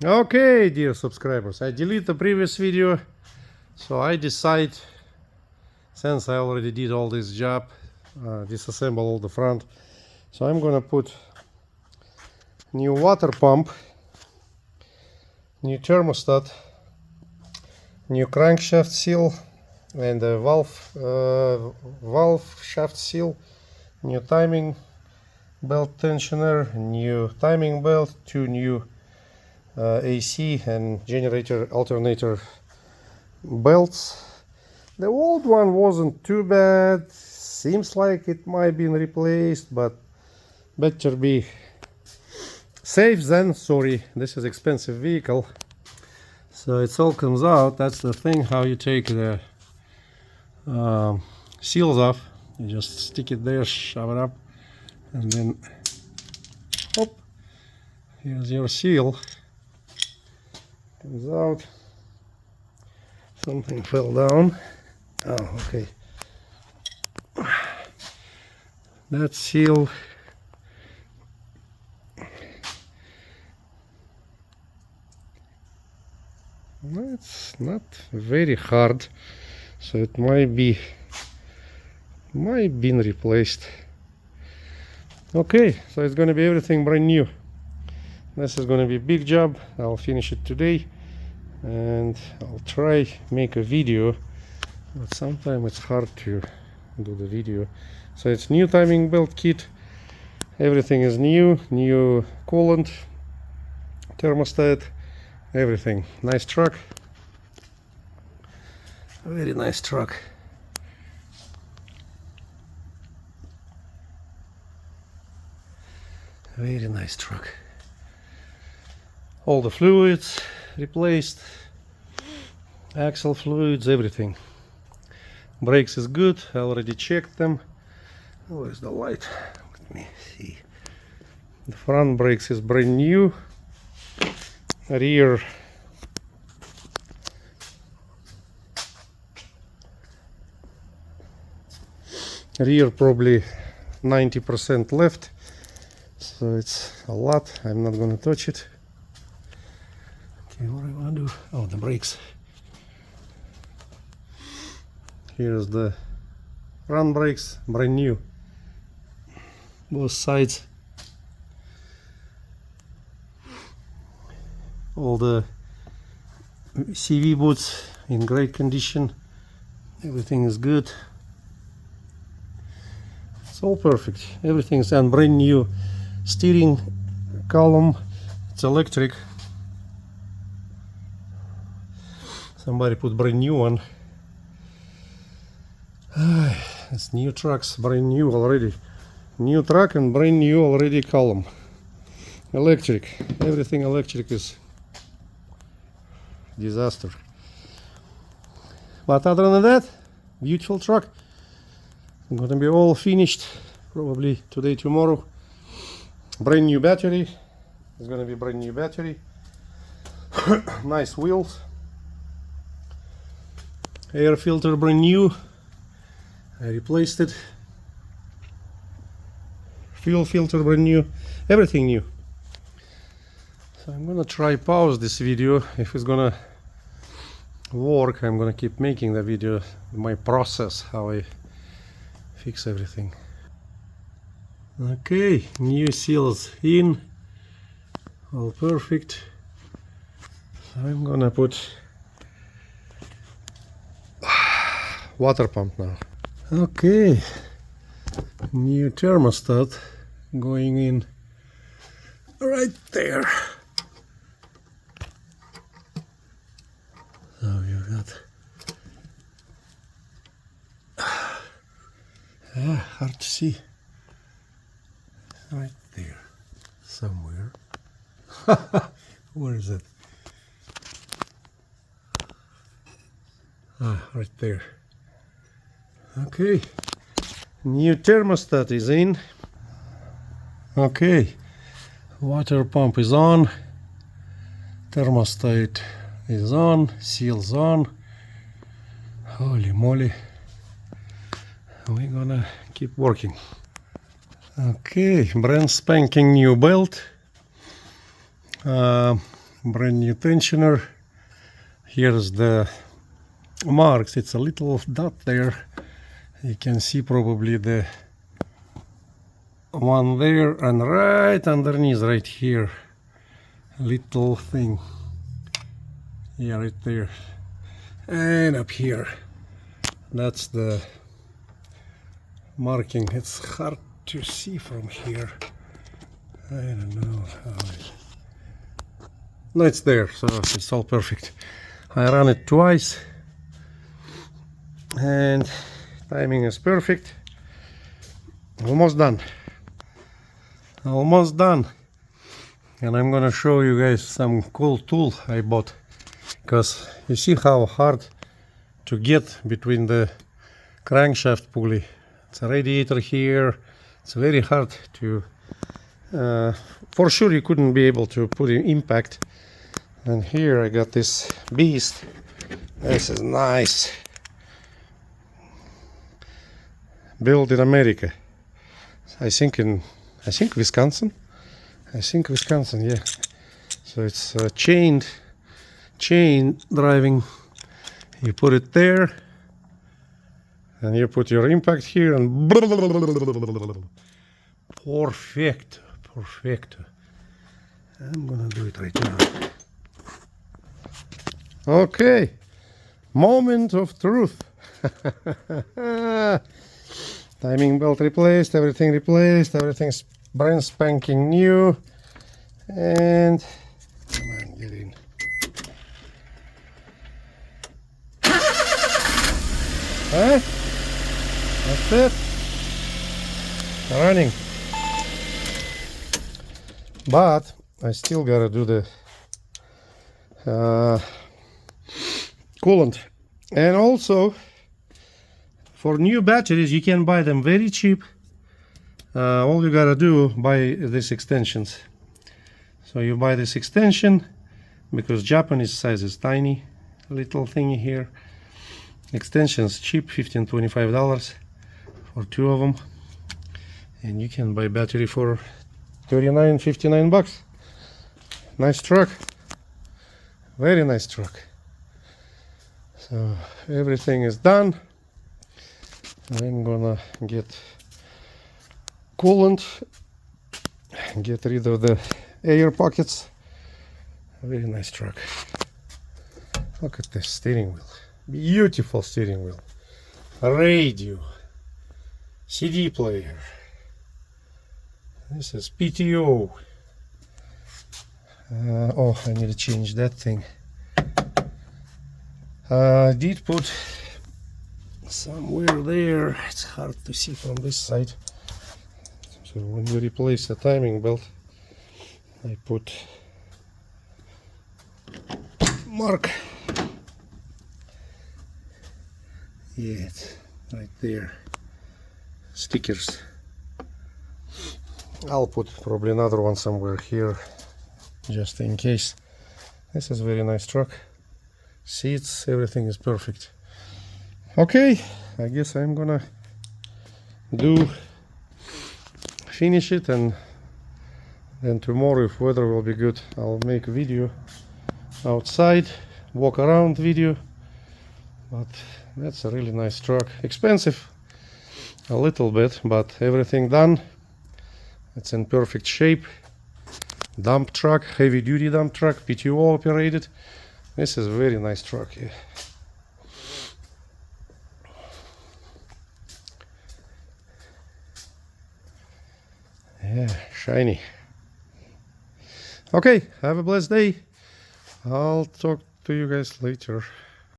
Okay, dear subscribers, I delete the previous video, so I decide, since I already did all this job, disassemble all the front, so I'm gonna put new water pump, new thermostat, new crankshaft seal, and a valve shaft seal, new timing belt tensioner, new timing belt, two new AC and generator alternator belts. The old one wasn't too bad, seems like it might be replaced, but better be safe than sorry. This is expensive vehicle, so it all comes out. That's the thing, how you take the seals off. You just stick it there, shove it up, and then hop, here's your seal. Comes out. Something fell down. Oh, okay. That seal it's not very hard, so it might be replaced. Okay, so it's gonna be everything brand new. This is gonna be a big job. I'll finish it today and I'll try make a video, but sometimes it's hard to do the video. So it's new timing belt kit, everything is new coolant, thermostat, everything. Nice truck, very nice truck. Very nice truck. All the fluids replaced, axle fluids, everything. Brakes is good, I already checked them. Where's the light? Let me see. The front brakes is brand new. Rear probably 90% left, so it's a lot. I'm not gonna touch it. Okay, what do I want to do? Oh, the brakes. Here's the front brakes, brand new, both sides. All the CV boots in great condition. Everything is good. It's all perfect. Everything's and brand new steering column. It's electric. Somebody put brand new one. It's new trucks, brand new already. New truck and brand new already column. Electric. Everything electric is disaster. But other than that, beautiful truck. Gonna be all finished probably today, tomorrow. Brand new battery. It's gonna be brand new battery. Nice wheels. Air filter brand new. I replaced it. Fuel filter brand new. Everything new. So I'm gonna try pause this video. If it's gonna work, I'm gonna keep making the video, my process, how I fix everything. Okay, new seals in, all perfect. So I'm gonna put water pump now. Okay, new thermostat going in right there. So you got hard to see. Right there, somewhere. Where is it? Right there. Okay, new thermostat is in. Okay, water pump is on, thermostat is on, seals on. Holy moly, we're gonna keep working. Okay, brand spanking new belt. brand new tensioner. Here's the marks. It's a little dot there. You can see probably the one there, and right underneath, right here, little thing. Yeah, right there. And up here, that's the marking. It's hard to see from here. I don't know how no, it's there, so it's all perfect. I ran it twice and timing is perfect. Almost done. Almost done. And I'm gonna show you guys some cool tool I bought, because you see how hard to get between the crankshaft pulley. It's a radiator here. It's very hard to for sure you couldn't be able to put in impact. And here I got this beast. This is nice. Built in America. I think Wisconsin. Yeah. So it's chain driving. You put it there, and you put your impact here, and perfect. I'm gonna do it right now. Okay, moment of truth. Timing belt replaced, everything's brand spanking new, and come on, get in. Huh? That's it. Running. But I still gotta do the coolant. And also, for new batteries, you can buy them very cheap. All you gotta do, buy these extensions. So you buy this extension, because Japanese size is tiny, little thingy here. Extensions cheap, $15–25 for 2 of them. And you can buy battery for $39–59. Nice truck. Very nice truck. So everything is done. I'm gonna get coolant, get rid of the air pockets. Very nice truck. Look at this steering wheel. Beautiful steering wheel. Radio. CD player. This is PTO. Oh, I need to change that thing. I did put somewhere there. It's hard to see from this side. So when you replace the timing belt, I put mark. Yeah, it's right there. Stickers. I'll put probably another one somewhere here, just in case. This is a very nice truck. Seats, everything is perfect. Okay, I guess I'm gonna finish it, and then tomorrow, if weather will be good, I'll make a video outside, walk around video. But that's a really nice truck. Expensive a little bit, but everything done. It's in perfect shape. Dump truck, heavy duty dump truck, PTO operated. This is a very nice truck. Yeah. Yeah, shiny. Okay, have a blessed day. I'll talk to you guys later.